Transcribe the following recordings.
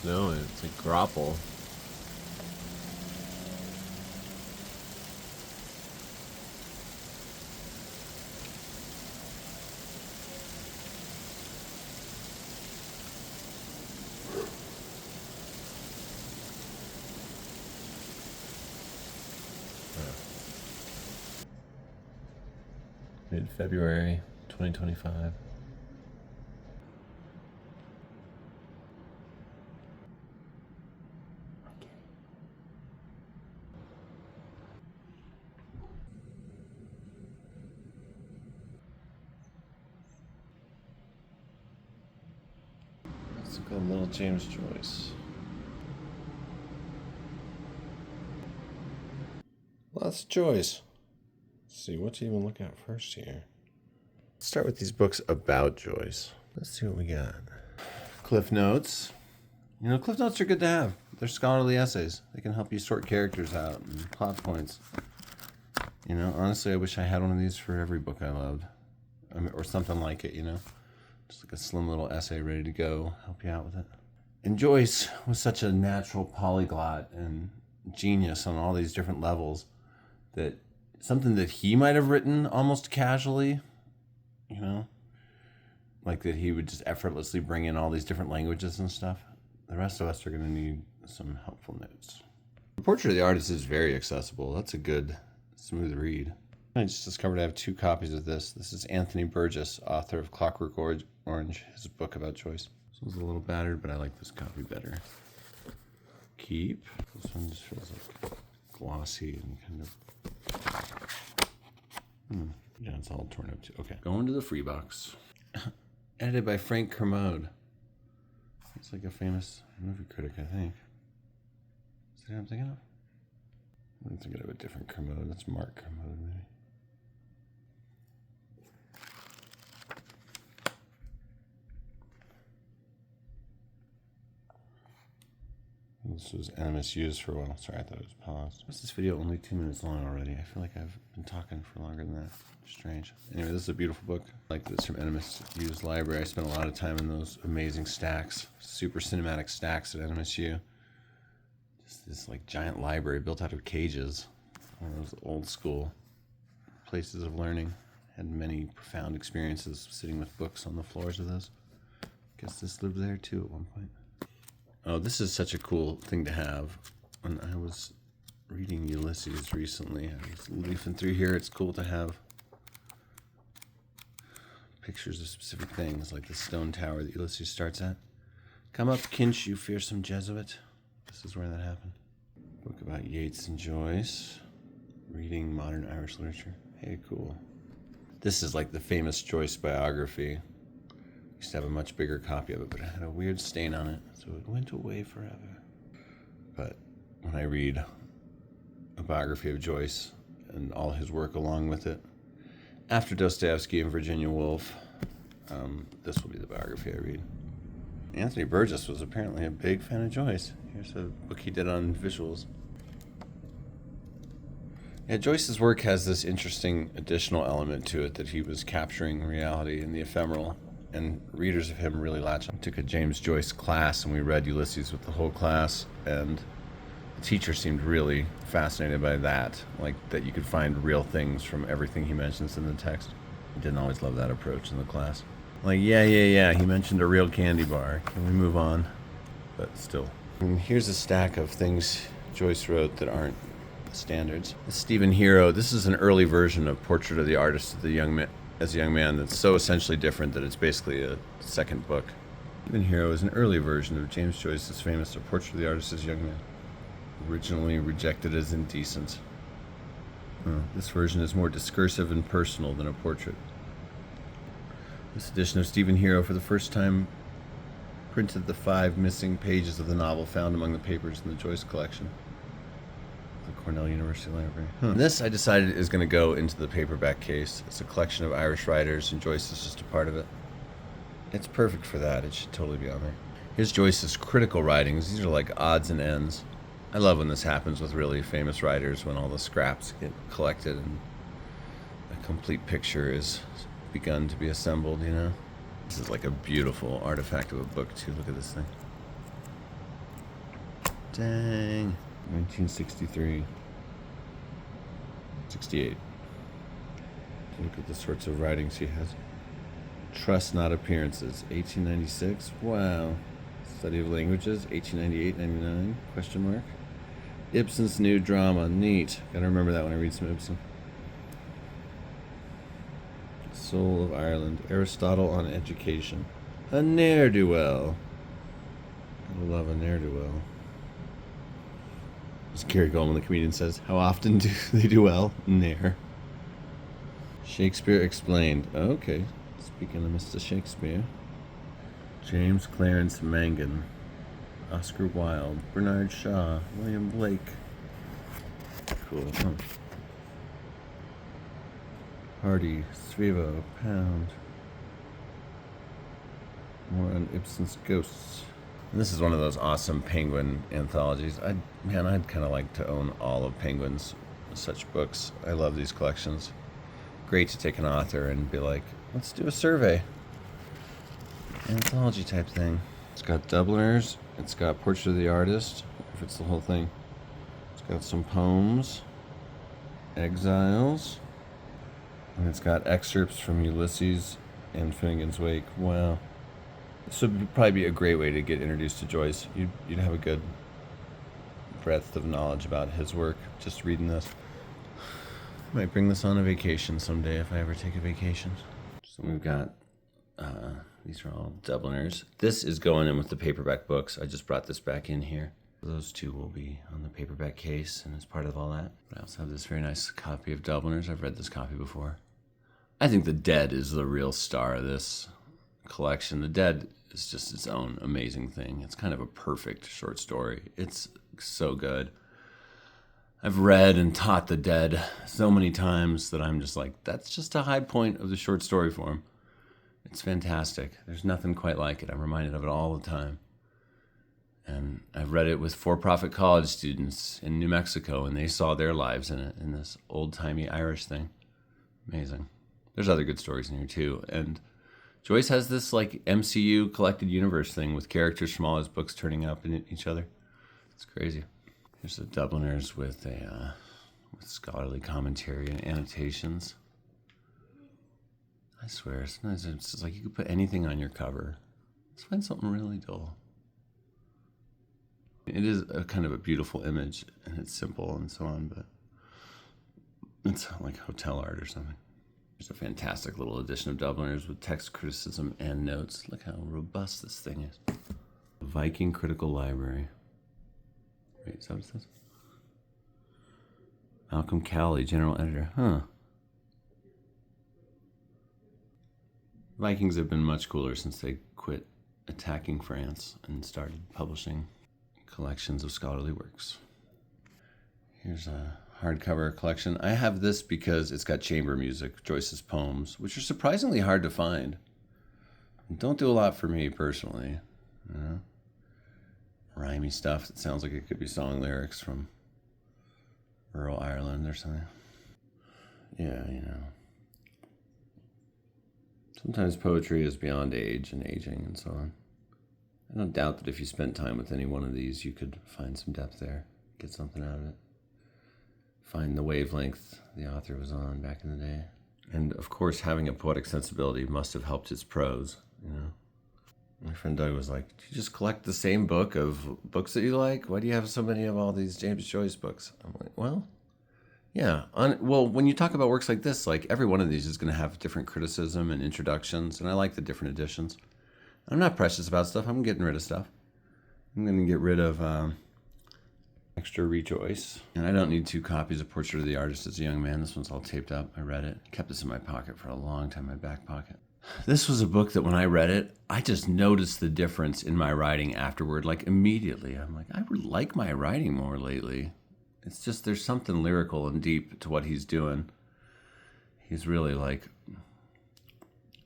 snow and it's like grapple. Mid-February 2025. Let's look at little James Joyce. Well, that's Joyce. Let's see, what to even look at first here? Let's start with these books about Joyce. Let's see what we got. Cliff Notes. You know, Cliff Notes are good to have. They're scholarly essays. They can help you sort characters out and plot points. You know, honestly, I wish I had one of these for every book I loved. I mean, or something like it, you know? Just like a slim little essay ready to go, help you out with it. And Joyce was such a natural polyglot and genius on all these different levels that something that he might have written almost casually, you know, like that he would just effortlessly bring in all these different languages and stuff. The rest of us are going to need some helpful notes. The Portrait of the Artist is very accessible. That's a good, smooth read. I just discovered I have 2 copies of this. This is Anthony Burgess, author of Clockwork Orange, his book about Joyce. This one's a little battered, but I like this copy better. Keep. This one just feels like glossy and kind of... Yeah, it's all torn up too. Okay. Going to the free box. Edited by Frank Kermode. He's like a famous movie critic, I think. Is that who I'm thinking of? I'm thinking of a different Kermode. That's Mark Kermode, maybe. This was NMSU's for a while. Sorry, I thought it was paused. Why is this video only 2 minutes long already? I feel like I've been talking for longer than that. Strange. Anyway, this is a beautiful book. I like this from NMSU's library. I spent a lot of time in those amazing stacks, super cinematic stacks at NMSU. Just this like giant library built out of cages. One of those old school places of learning. Had many profound experiences sitting with books on the floors of those. Guess this lived there too at one point. Oh, this is such a cool thing to have. When I was reading Ulysses recently, I was leafing through here. It's cool to have pictures of specific things, like the stone tower that Ulysses starts at. Come up, Kinch, you fearsome Jesuit. This is where that happened. Book about Yeats and Joyce. Reading modern Irish literature. Hey, cool. This is like the famous Joyce biography. Used to have a much bigger copy of it, but it had a weird stain on it, so it went away forever. But when I read a biography of Joyce and all his work along with it, after Dostoevsky and Virginia Woolf, this will be the biography I read. Anthony Burgess was apparently a big fan of Joyce. Here's a book he did on visuals. Yeah, Joyce's work has this interesting additional element to it, that he was capturing reality in the ephemeral. And readers of him really latch on. I took a James Joyce class and we read Ulysses with the whole class, and the teacher seemed really fascinated by that, like that you could find real things from everything he mentions in the text. I didn't always love that approach in the class. Like, yeah, he mentioned a real candy bar. Can we move on? But still. And here's a stack of things Joyce wrote that aren't the standards. The Stephen Hero, this is an early version of Portrait of the Artist as a young man that's so essentially different that it's basically a second book. Stephen Hero is an early version of James Joyce's famous A Portrait of the Artist as a Young Man, originally rejected as indecent. This version is more discursive and personal than a portrait. This edition of Stephen Hero for the first time printed the 5 missing pages of the novel found among the papers in the Joyce collection. The Cornell University Library. This, I decided, is going to go into the paperback case. It's a collection of Irish writers, and Joyce is just a part of it. It's perfect for that. It should totally be on there. Here's Joyce's critical writings. These are like odds and ends. I love when this happens with really famous writers, when all the scraps get collected and a complete picture is begun to be assembled, you know? This is like a beautiful artifact of a book, too. Look at this thing. Dang. 1963. 68. Look at the sorts of writings he has. Trust Not Appearances, 1896. Wow. Study of Languages, 1898-99, question mark. Ibsen's New Drama, neat. Gotta remember that when I read some Ibsen. Soul of Ireland, Aristotle on Education. A ne'er-do-well. Gotta love a ne'er-do-well. As Gary Goldman, the comedian, says, how often do they do well? Ne'er. Shakespeare Explained. Okay, speaking of Mr. Shakespeare. James Clarence Mangan. Oscar Wilde. Bernard Shaw. William Blake. Cool. Huh? Hardy. Svevo. Pound. More on Ibsen's Ghosts. And this is one of those awesome Penguin anthologies. I'd kind of like to own all of Penguin's such books. I love these collections. Great to take an author and be like, let's do a survey. Anthology type thing. It's got Dubliners. It's got Portrait of the Artist, if it's the whole thing. It's got some poems. Exiles. And it's got excerpts from Ulysses and Finnegan's Wake. Wow. This would probably be a great way to get introduced to Joyce. You'd have a good breadth of knowledge about his work just reading this. I might bring this on a vacation someday if I ever take a vacation. So we've got, these are all Dubliners. This is going in with the paperback books. I just brought this back in here. Those two will be on the paperback case and as part of all that. But I also have this very nice copy of Dubliners. I've read this copy before. I think The Dead is the real star of this collection. The Dead is just its own amazing thing. It's kind of a perfect short story. It's so good. I've read and taught The Dead so many times that I'm just like, that's just a high point of the short story form. It's fantastic. There's nothing quite like it. I'm reminded of it all the time. And I've read it with for-profit college students in New Mexico, and they saw their lives in it, in this old-timey Irish thing. Amazing. There's other good stories in here, too. And Joyce has this, like, MCU collected universe thing with characters from all his books turning up in each other. It's crazy. Here's the Dubliners with scholarly commentary and annotations. I swear, sometimes it's just like you could put anything on your cover. Let's find something really dull. It is a kind of a beautiful image, and it's simple and so on, but it's like hotel art or something. There's a fantastic little edition of Dubliners with text criticism and notes. Look how robust this thing is. The Viking Critical Library. Wait, is that what it says? Malcolm Cowley, general editor. Huh. Vikings have been much cooler since they quit attacking France and started publishing collections of scholarly works. Here's a hardcover collection. I have this because it's got chamber music, Joyce's poems, which are surprisingly hard to find. Don't do a lot for me personally, you know? Rhymey stuff that sounds like it could be song lyrics from rural Ireland or something. Yeah, you know. Sometimes poetry is beyond age and aging and so on. I don't doubt that if you spent time with any one of these, you could find some depth there, get something out of it. Find the wavelength the author was on back in the day. And of course, having a poetic sensibility must have helped his prose, you know. My friend Doug was like, do you just collect the same book of books that you like? Why do you have so many of all these James Joyce books? I'm like, well, yeah. Well, when you talk about works like this, like every one of these is going to have different criticism and introductions, and I like the different editions. I'm not precious about stuff. I'm getting rid of stuff. I'm going to get rid of Extra Rejoice. And I don't need 2 copies of Portrait of the Artist as a Young Man. This one's all taped up. I read it. Kept this in my pocket for a long time, my back pocket. This was a book that when I read it, I just noticed the difference in my writing afterward, like immediately. I'm like, I would like my writing more lately. It's just, there's something lyrical and deep to what he's doing. He's really like,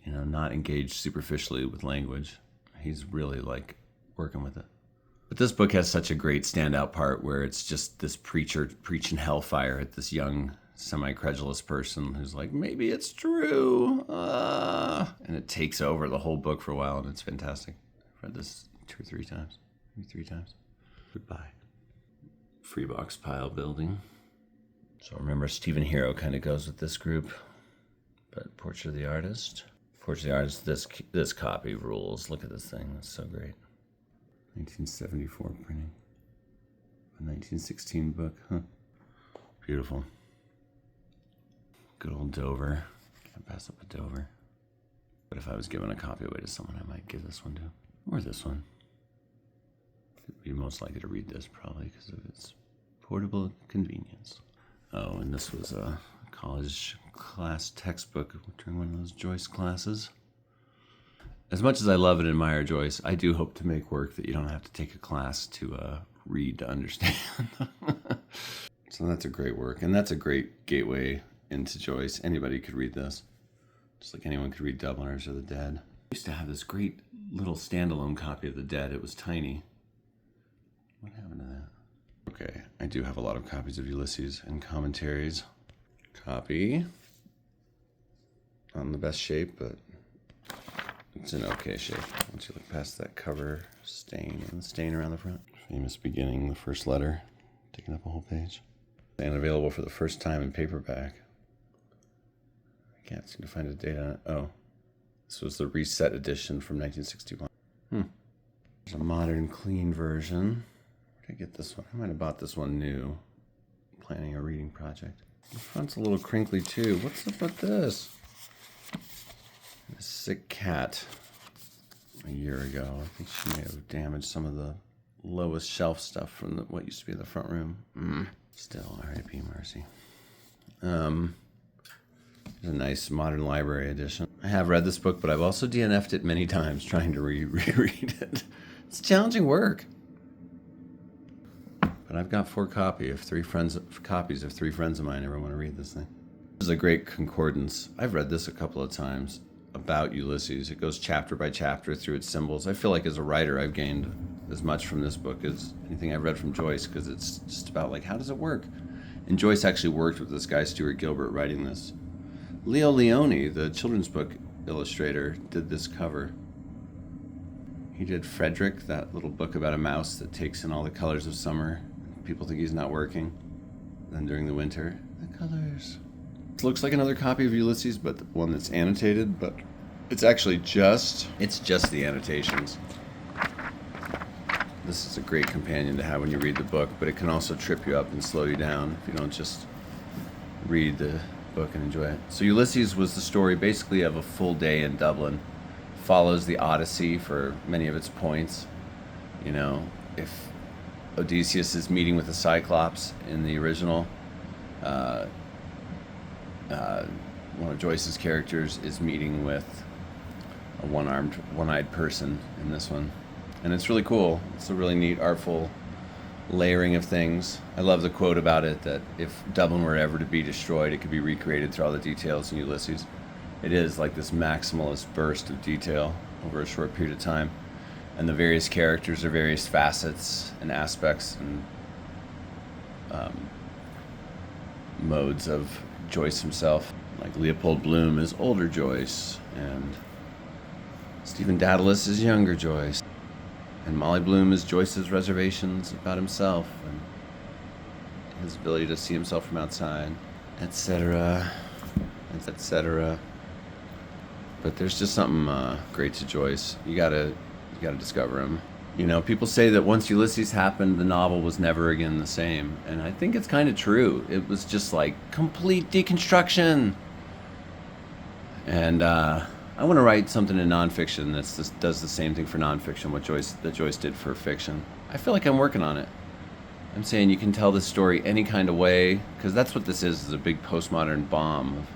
you know, not engaged superficially with language. He's really like working with it. But this book has such a great standout part where it's just this preacher preaching hellfire at this young, semi-credulous person who's like, maybe it's true. And it takes over the whole book for a while, and it's fantastic. I've read this 2 or 3 times, maybe 3 times. Goodbye. Free box pile building. So remember, Stephen Hero kind of goes with this group. But Portrait of the Artist. Portrait of the Artist, this copy rules. Look at this thing, it's so great. 1974 printing. A 1916 book, huh? Beautiful. Good old Dover. Can't pass up a Dover. But if I was giving a copy away to someone, I might give this one to. Or this one. You're most likely to read this probably because of its portable convenience. Oh, and this was a college class textbook during one of those Joyce classes. As much as I love and admire Joyce, I do hope to make work that you don't have to take a class to read to understand. So that's a great work, and that's a great gateway into Joyce. Anybody could read this, just like anyone could read Dubliners or The Dead. I used to have this great little standalone copy of The Dead. It was tiny. What happened to that? Okay, I do have a lot of copies of Ulysses and commentaries. Copy. Not in the best shape, but it's in okay shape. Once you look past that cover stain and the stain around the front. Famous beginning, the first letter, taking up a whole page. And available for the first time in paperback. I can't seem to find a date on it. Oh, this was the reset edition from 1961. There's a modern, clean version. Where did I get this one? I might have bought this one new. Planning a reading project. The front's a little crinkly too. What's up with this? A sick cat a year ago. I think she may have damaged some of the lowest shelf stuff from what used to be the front room. Still, R.I.P. Mercy. There's a nice modern library edition. I have read this book, but I've also DNF'd it many times trying to reread it. It's challenging work. But I've got copies of three friends of mine ever want to read this thing. This is a great concordance. I've read this a couple of times about Ulysses. It goes chapter by chapter through its symbols. I feel like as a writer, I've gained as much from this book as anything I've read from Joyce, because it's just about like, how does it work? And Joyce actually worked with this guy, Stuart Gilbert, writing this. Leo Leone, the children's book illustrator, did this cover. He did Frederick, that little book about a mouse that takes in all the colors of summer. People think he's not working. Then during the winter, the colors. It looks like another copy of Ulysses, but the one that's annotated, but it's actually just the annotations. This is a great companion to have when you read the book, but it can also trip you up and slow you down if you don't just read the book and enjoy it. So Ulysses was the story basically of a full day in Dublin. Follows the Odyssey for many of its points. You know, if Odysseus is meeting with the Cyclops in the original, one of Joyce's characters is meeting with a one-eyed person in this one. And it's really cool. It's a really neat, artful layering of things. I love the quote about it, that if Dublin were ever to be destroyed, it could be recreated through all the details in Ulysses. It is like this maximalist burst of detail over a short period of time. And the various characters are various facets and aspects and modes of Joyce himself. Like Leopold Bloom is older Joyce, and Stephen Dedalus is younger Joyce. And Molly Bloom is Joyce's reservations about himself and his ability to see himself from outside, etc., etc. But there's just something great to Joyce. You gotta discover him. You know, people say that once Ulysses happened, the novel was never again the same, and I think it's kind of true. It was just like complete deconstruction. And I want to write something in nonfiction that does the same thing for nonfiction that Joyce did for fiction. I feel like I'm working on it. I'm saying you can tell this story any kind of way, because that's what this is a big postmodern bomb.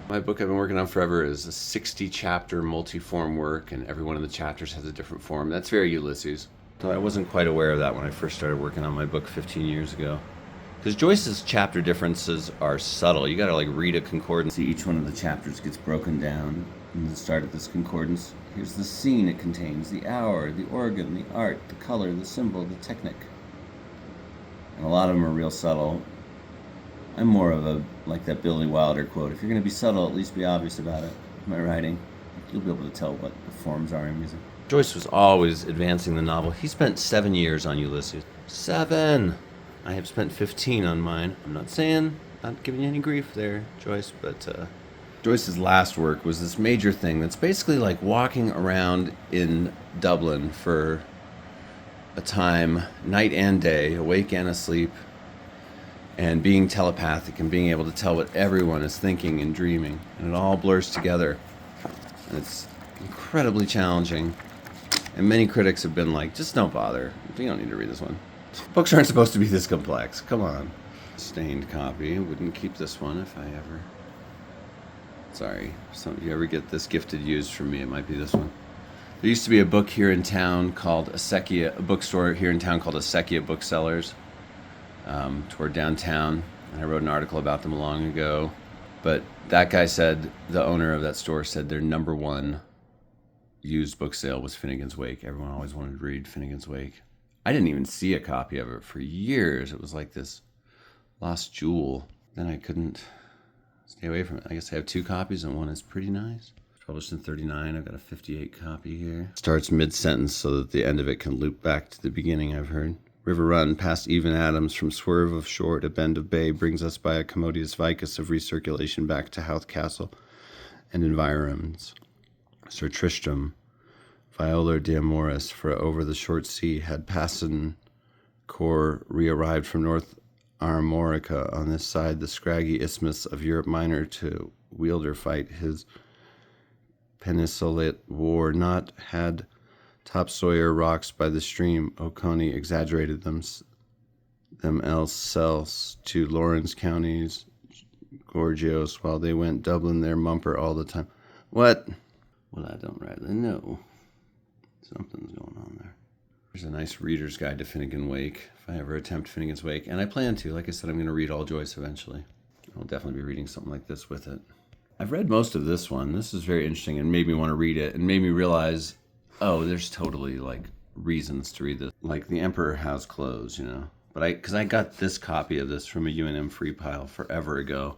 My book I've been working on forever is a 60-chapter multi-form work, and every one of the chapters has a different form. That's very Ulysses. So I wasn't quite aware of that when I first started working on my book 15 years ago. Because Joyce's chapter differences are subtle. You gotta like read a concordance. See, each one of the chapters gets broken down. And the start of this concordance, here's the scene it contains, the hour, the organ, the art, the color, the symbol, the technic. And a lot of them are real subtle. I'm more of a, like that Billy Wilder quote, if you're going to be subtle, at least be obvious about it. In my writing, you'll be able to tell what the forms are in music. Joyce was always advancing the novel. He spent 7 years on Ulysses. 7! I have spent 15 on mine. I'm not saying, not giving you any grief there, Joyce, but Joyce's last work was this major thing that's basically like walking around in Dublin for a time, night and day, awake and asleep, and being telepathic and being able to tell what everyone is thinking and dreaming. And it all blurs together. And it's incredibly challenging. And many critics have been like, just don't bother. You don't need to read this one. Books aren't supposed to be this complex. Come on. Stained copy. Wouldn't keep this one if I ever... Sorry. If you ever get this gifted used from me, it might be this one. There used to be a book here in town called a bookstore here in town called Acequia Booksellers, toward downtown. And I wrote an article about them long ago. But that guy said, the owner of that store said their number one used book sale was Finnegan's Wake. Everyone always wanted to read Finnegan's Wake. I didn't even see a copy of it for years. It was like this lost jewel. Then I couldn't stay away from it. I guess I have 2 copies and one is pretty nice. Published in 1939. I've got a 58 copy here. Starts mid-sentence so that the end of it can loop back to the beginning, I've heard. River Run, past Even Adams, from swerve of shore to bend of bay, brings us by a commodious vicus of recirculation back to Howth Castle and environs. Sir Tristram, Viola de Amoris, for over the short sea had Passon corps re-arrived from North Armorica on this side the scraggy isthmus of Europe Minor to wielder fight his peninsulate war, not had topsawyer rocks by the stream. Oconee exaggerated them else to Lawrence counties, Gorgios, while they went Dublin their mumper all the time. What? Well, I don't rightly know. Something's going on there. There's a nice reader's guide to Finnegan Wake, if I ever attempt Finnegan's Wake. And I plan to. Like I said, I'm going to read all Joyce eventually. I'll definitely be reading something like this with it. I've read most of this one. This is very interesting and made me want to read it and made me realize, oh, there's totally like reasons to read this. Like The Emperor Has Clothes, you know. But because I got this copy of this from a UNM free pile forever ago.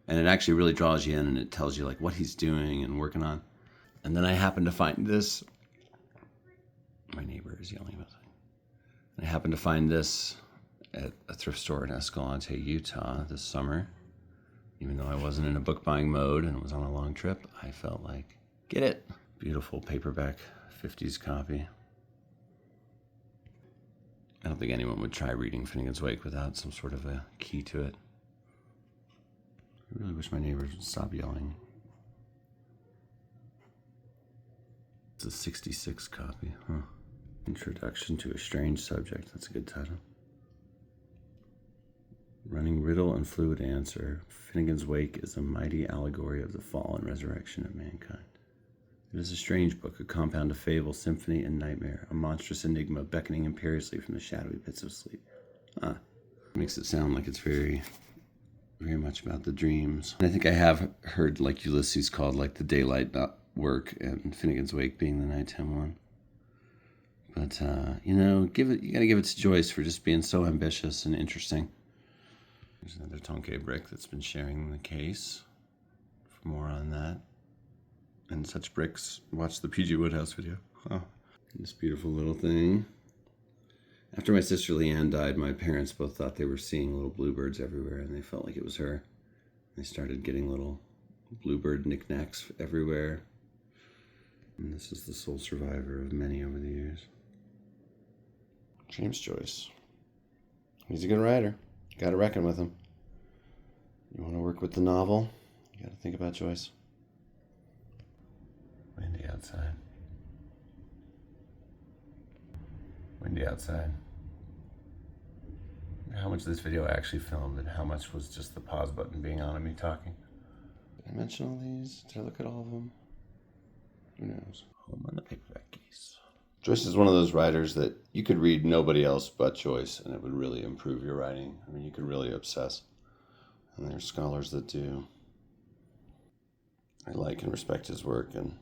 And it actually really draws you in and it tells you like what he's doing and working on. And then I happened to find this. My neighbor is yelling about something. I happened to find this at a thrift store in Escalante, Utah this summer. Even though I wasn't in a book buying mode and was on a long trip, I felt like, get it. Beautiful paperback 50s copy. I don't think anyone would try reading Finnegan's Wake without some sort of a key to it. I really wish my neighbors would stop yelling. It's a 66 copy, huh? Introduction to a Strange Subject. That's a good title. Running riddle and fluid answer. Finnegan's Wake is a mighty allegory of the fall and resurrection of mankind. It is a strange book, a compound of fable, symphony, and nightmare, a monstrous enigma beckoning imperiously from the shadowy pits of sleep. It makes it sound like it's very, very much about the dreams. And I think I have heard like Ulysses called like the daylight work and Finnegan's Wake being the nighttime one. But, you know, you gotta give it to Joyce for just being so ambitious and interesting. There's another Tonke brick that's been sharing the case. For more on that. And such bricks, watch the PG Woodhouse video. Oh, this beautiful little thing. After my sister Leanne died, my parents both thought they were seeing little bluebirds everywhere, and they felt like it was her. They started getting little bluebird knickknacks everywhere. And this is the sole survivor of many over the years. James Joyce. He's a good writer. Got to reckon with him. You want to work with the novel? You got to think about Joyce. Windy outside. Windy outside. How much of this video I actually filmed and how much was just the pause button being on and me talking. Did I mention all these? Did I look at all of them? Who knows? Home on the paperback case. Joyce is one of those writers that you could read nobody else but Joyce and it would really improve your writing. I mean, you could really obsess. And there's scholars that do. I like and respect his work, and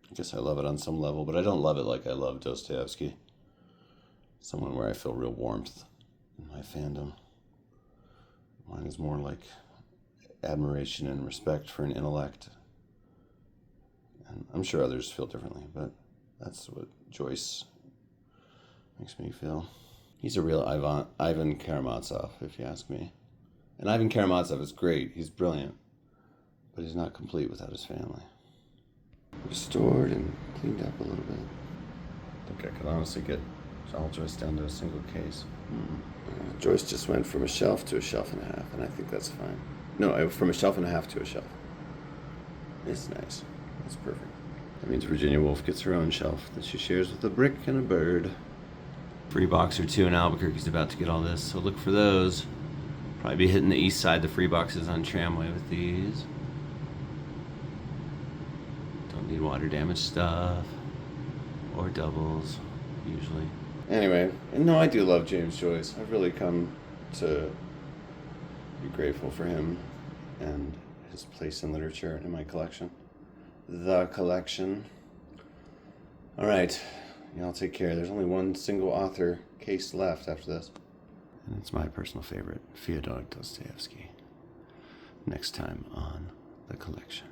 I guess I love it on some level, but I don't love it like I love Dostoevsky. Someone where I feel real warmth in my fandom. Mine is more like admiration and respect for an intellect. And I'm sure others feel differently, but that's what Joyce makes me feel. He's a real Ivan Karamazov, if you ask me. And Ivan Karamazov is great. He's brilliant. But he's not complete without his family. Restored and cleaned up a little bit. I think I could honestly get all Joyce down to a single case. Joyce just went from a shelf to a shelf and a half, and I think that's fine. No, from a shelf and a half to a shelf. It's nice. That's perfect. That means Virginia Woolf gets her own shelf that she shares with a brick and a bird. Free box or two in Albuquerque's about to get all this, so look for those. Probably be hitting the east side, the free boxes on Tramway with these. Don't need water damage stuff. Or doubles, usually. Anyway, and no, I do love James Joyce. I've really come to be grateful for him and his place in literature in my collection. The collection. All right, y'all take care. There's only one single author case left after this. And it's my personal favorite, Fyodor Dostoevsky. Next time on The Collection.